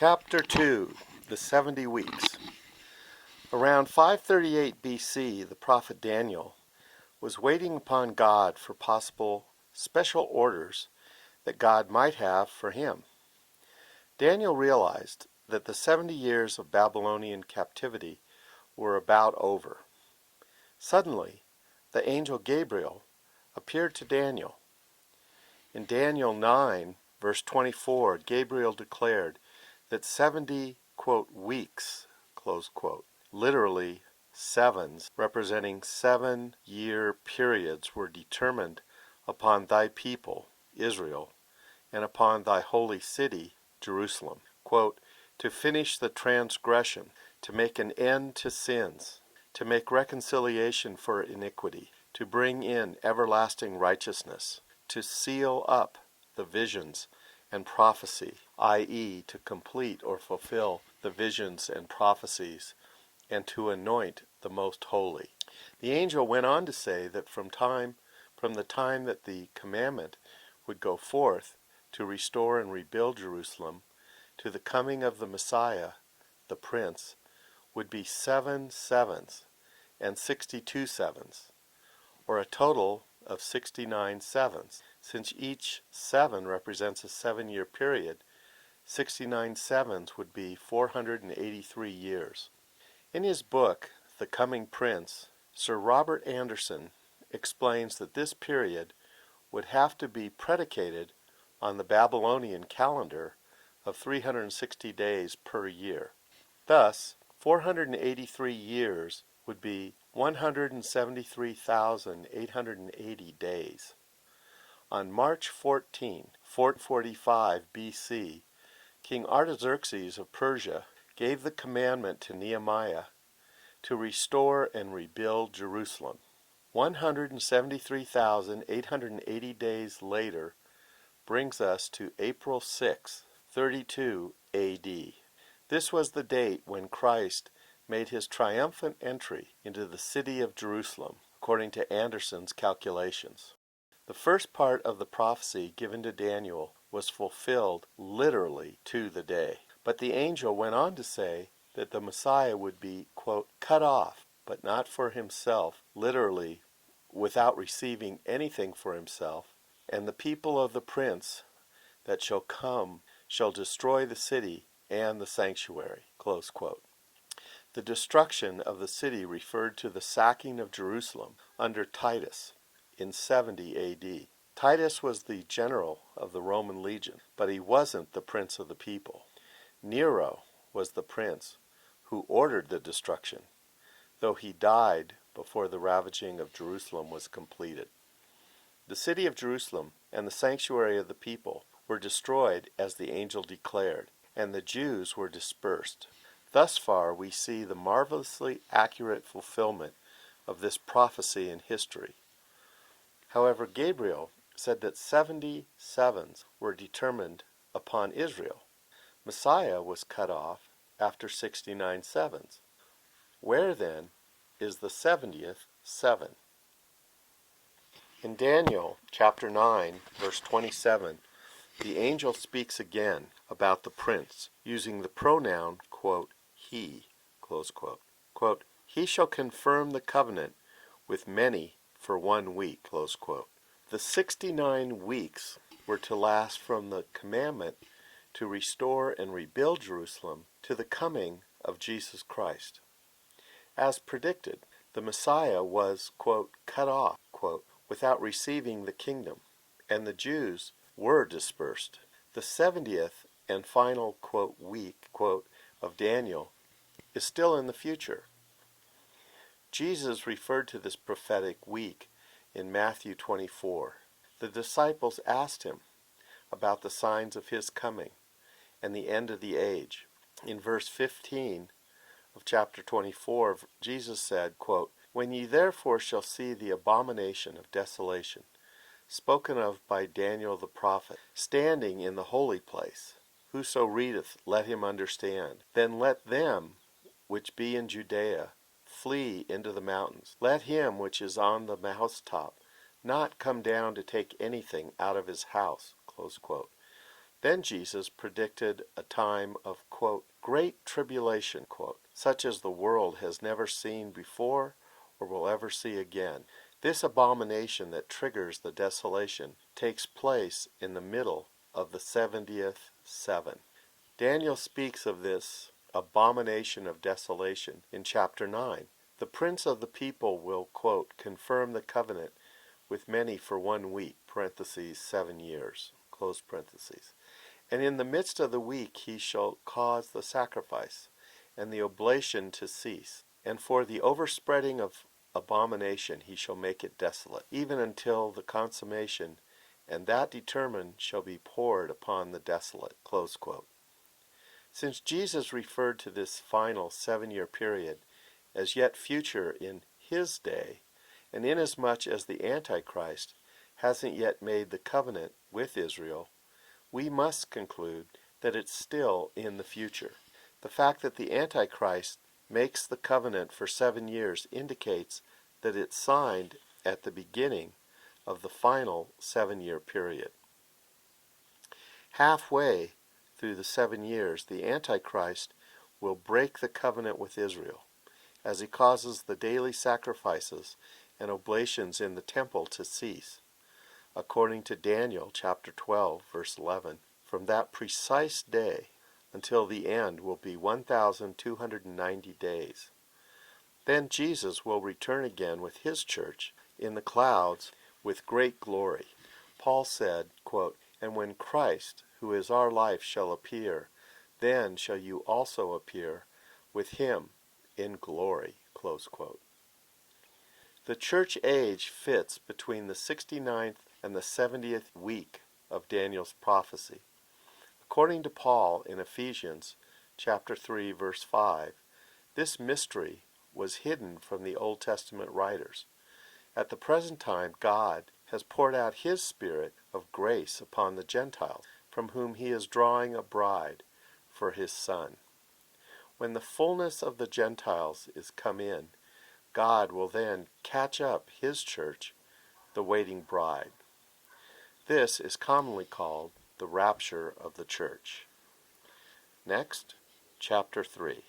Chapter 2, The 70 Weeks. Around 538 BC, the prophet Daniel was waiting upon God for possible special orders that God might have for him. Daniel realized that the 70 years of Babylonian captivity were about over. Suddenly, the angel Gabriel appeared to Daniel. In Daniel 9, verse 24, Gabriel declared that 70, quote, weeks, close quote, literally sevens, representing 7-year periods, were determined upon thy people, Israel, and upon thy holy city, Jerusalem, quote, to finish the transgression, to make an end to sins, to make reconciliation for iniquity, to bring in everlasting righteousness, to seal up the visions and prophecy, i.e., to complete or fulfill the visions and prophecies, and to anoint the most holy. The angel went on to say that from the time that the commandment would go forth to restore and rebuild Jerusalem to the coming of the Messiah, the Prince, would be 7 sevens and 62 sevens, or a total of 69 sevens. Since each 7 represents a 7-year period, 69 sevens would be 483 years. In his book, The Coming Prince, Sir Robert Anderson explains that this period would have to be predicated on the Babylonian calendar of 360 days per year. Thus, 483 years would be 173,880 days. On March 14, 445 BC, King Artaxerxes of Persia gave the commandment to Nehemiah to restore and rebuild Jerusalem. 173,880 days later brings us to April 6, 32 AD. This was the date when Christ made his triumphant entry into the city of Jerusalem, according to Anderson's calculations. The first part of the prophecy given to Daniel was fulfilled literally to the day. But the angel went on to say that the Messiah would be, quote, cut off, but not for himself, literally, without receiving anything for himself, and the people of the prince that shall come shall destroy the city and the sanctuary, close quote. The destruction of the city referred to the sacking of Jerusalem under Titus in 70 AD. Titus was the general of the Roman legion, but he wasn't the prince of the people. Nero was the prince who ordered the destruction, though he died before the ravaging of Jerusalem was completed. The city of Jerusalem and the sanctuary of the people were destroyed as the angel declared, and the Jews were dispersed. Thus far we see the marvelously accurate fulfillment of this prophecy in history. However, Gabriel said that 70 sevens were determined upon Israel. Messiah was cut off after 69 sevens. Where then is the 70th seven? In Daniel chapter 9, verse 27, the angel speaks again about the prince, using the pronoun, quote, he, close quote. Quote, he shall confirm the covenant with many for 1 week, close quote. The 69 weeks were to last from the commandment to restore and rebuild Jerusalem to the coming of Jesus Christ. As predicted, the Messiah was, quote, cut off, quote, without receiving the kingdom, and the Jews were dispersed. The 70th and final, quote, week, quote, of Daniel is still in the future. Jesus referred to this prophetic week in Matthew 24. The disciples asked him about the signs of his coming and the end of the age. In verse 15 of chapter 24, Jesus said, quote, when ye therefore shall see the abomination of desolation, spoken of by Daniel the prophet, standing in the holy place, whoso readeth, let him understand. Then let them which be in Judea flee into the mountains. Let him which is on the housetop not come down to take anything out of his house, close quote. Then Jesus predicted a time of, quote, great tribulation, quote, such as the world has never seen before or will ever see again. This abomination that triggers the desolation takes place in the middle of the 70th seven. Daniel speaks of this abomination of desolation in chapter 9. The prince of the people will, quote, confirm the covenant with many for 1 week, parentheses, 7 years, close parentheses. And in the midst of the week he shall cause the sacrifice and the oblation to cease. And for the overspreading of abomination he shall make it desolate, even until the consummation, and that determined shall be poured upon the desolate. Close quote. Since Jesus referred to this final 7-year period as yet future in his day, and inasmuch as the Antichrist hasn't yet made the covenant with Israel, we must conclude that it's still in the future. The fact that the Antichrist makes the covenant for 7 years indicates that it's signed at the beginning of the final 7-year period. Halfway through the 7 years, the Antichrist will break the covenant with Israel, as he causes the daily sacrifices and oblations in the temple to cease. According to Daniel chapter 12, verse 11, from that precise day until the end will be 1,290 days. Then Jesus will return again with his church in the clouds with great glory. Paul said, quote, and when Christ, who is our life, shall appear, then shall you also appear with him in glory. Close quote. The church age fits between the 69th and the 70th week of Daniel's prophecy. According to Paul in Ephesians chapter 3, verse 5, this mystery was hidden from the Old Testament writers. At the present time, God has poured out his Spirit of grace upon the Gentiles, from whom he is drawing a bride for his Son. When the fullness of the Gentiles is come in, God will then catch up his church, the waiting bride. This is commonly called the rapture of the church. Next, chapter 3.